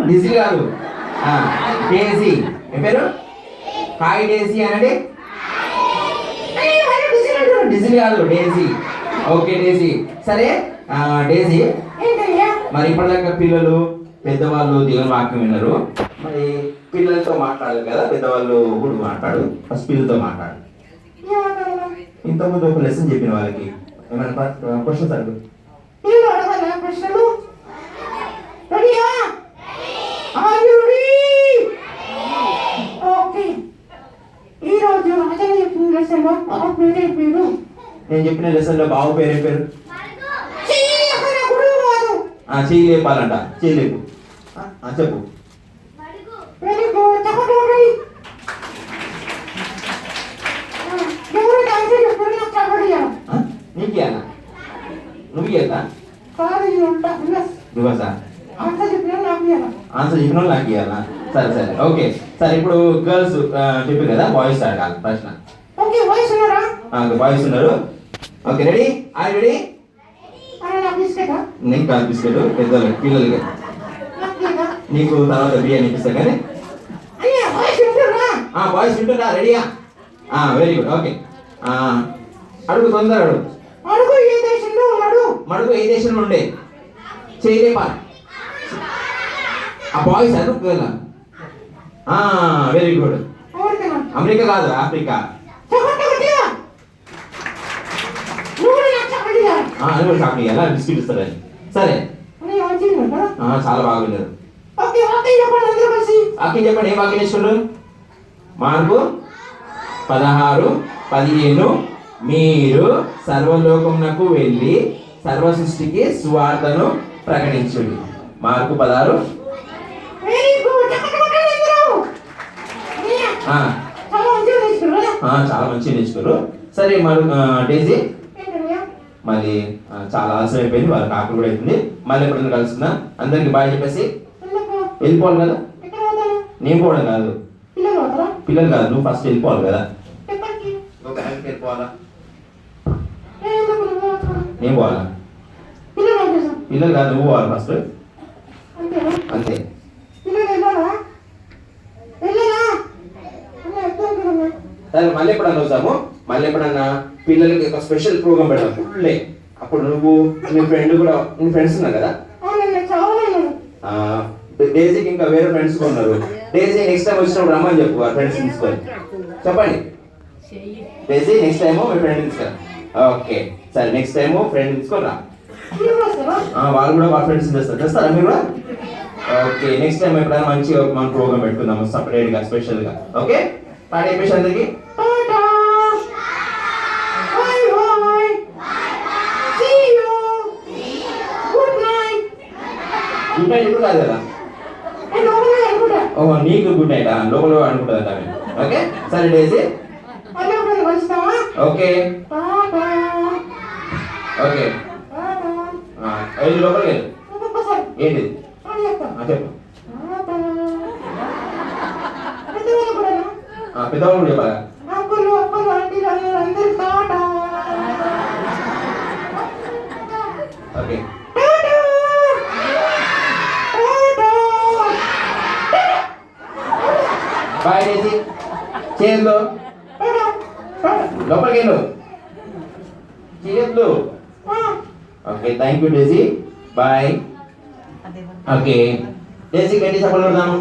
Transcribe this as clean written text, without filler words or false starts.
డేజీ కాదు, డేజీ. ఏం పేరు? హాయ్ డేజీ అనండి. డేజీ కాదు, డేజీ. ఓకే డేజీ. సరే డేజీ, మరి ఇప్పటిదాకా పిల్లలు పెద్దవాళ్ళు దేవుని వాక్యం విన్నారు. మరి పిల్లలతో మాట్లాడాలి కదా, పెద్దవాళ్ళు కూడా మాట్లాడు. ఫస్ట్ పిల్లలతో మాట్లాడు. ఇంతకుముందు ఒక లెసన్ చెప్పిన వాళ్ళకి ఏమైనా క్వశ్చన్స్ అడుగు. నేను చెప్పిన లెసన్ లో బాబు పేరు ఏం పేరు? చెయ్యి లేపాలంట. చెయ్యి లేపు. చెప్పు. నీకు ఇయ్యాలా? నువ్వు ఇయ్యా? నువ్వా? ఆన్సర్ చెప్పిన నాకు ఇవ్వాలా? సరే సరే ఓకే. సరే ఇప్పుడు గర్ల్స్ చెప్పారు కదా, బాయ్స్ అడగాలి ప్రశ్న. బాయ్స్ ఉన్నారు. Okay ready? I ready? నీకు కాదు బిస్కెట్, పెద్దోళ్ళకి పిల్లలకి. నీకు తర్వాత బిర్యానీ ఇప్పిస్తా కానీ. బాయ్స్ వింటున్నా? రెడీయా? Very good. ఓకే అడుగు, తొందర అడుగు. మడుగు ఏ దేశంలో ఉన్నాడు? మడుగు ఏ దేశంలో ఉండే? చేయలేపా. ఆ బాయ్స్ అడుగు. Very good. అమెరికా కాదు, ఆఫ్రికా. చాక్లెట్ ఎలా బిస్కెట్ ఇస్తారని. సరే చాలా బాగున్నారు. వాక్యం చెప్పండి. ఏం వాక్యం నేర్చుకుంటారు? మార్కు 16:15 మీరు సర్వలోకమునకు వెళ్ళి సర్వ సృష్టికి సువార్తను ప్రకటించుడి. మార్కు 16. చాలా మంచిగా నేర్చుకోరు. సరే మరి డేజీ, మళ్ళీ చాలా ఆలస్యం అయిపోయింది, వాళ్ళకి ఆకలి కూడా అవుతుంది. మళ్ళీ ఎప్పుడైనా కలుసుకుందాం. అందరికి బాయ్ చెప్పేసి వెళ్ళిపోవాలి కదా. నేను పోవడం కాదు, పిల్లలు కాదు, నువ్వు ఫస్ట్ వెళ్ళిపోవాలి కదా. వెళ్ళిపోవాలా? నేను పోవాలా? పిల్లలు కాదు, నువ్వు పోవాలి ఫస్ట్. అంతే. సరే మళ్ళీ ఎప్పుడన్నా వస్తాము. మళ్ళీ ఎప్పుడన్నా పిల్లలకి ఒక స్పెషల్ ప్రోగ్రామ్ పెడతాం ఫుల్ డే. అప్పుడు నువ్వు నీ ఫ్రెండ్ కూడా, నీ ఫ్రెండ్స్ ఉన్నారు కదా. డేజీకి ఇంకా వేరే ఫ్రెండ్స్ ఉన్నారు. డేజీ నెక్స్ట్ టైం వచ్చినప్పుడు రమ్మని చెప్పు, ఆ ఫ్రెండ్స్ తీసుకొని చెప్పండి. డేజీ నెక్స్ట్ టైము మీ ఫ్రెండ్ తీసుకురా. ఓకే సరే, నెక్స్ట్ టైము ఫ్రెండ్ తీసుకొని రా. వాళ్ళు కూడా వాళ్ళ ఫ్రెండ్స్ తెస్తారా మీరు కూడా? ఓకే నెక్స్ట్ టైం ఎప్పుడైనా మంచిగా మన ప్రోగ్రామ్ పెట్టుకుందాము సపరేట్గా, స్పెషల్గా. ఓకే పాట అయిపోయి అందరికి గుడ్ నైట్. ఇప్పుడు కాదు కదా, ఓహో నీకు గుడ్ నైట్ లోపల అనుకుంటుందంట. ఓకే సరే డేజీ, ఓకే ఓకే వెళ్ళి లోపలికి వెళ్ళు. ఏంటి చెప్పు. పెద్దవాళ్ళు కూడా చెప్పాలా? Okay bye Daisy. చేయొద్దు, లోపలికి వెళ్ళు, చేయొద్దు. Okay thank you Daisy, bye. Okay Daisy గట్టి చెప్పలు పెడదాము.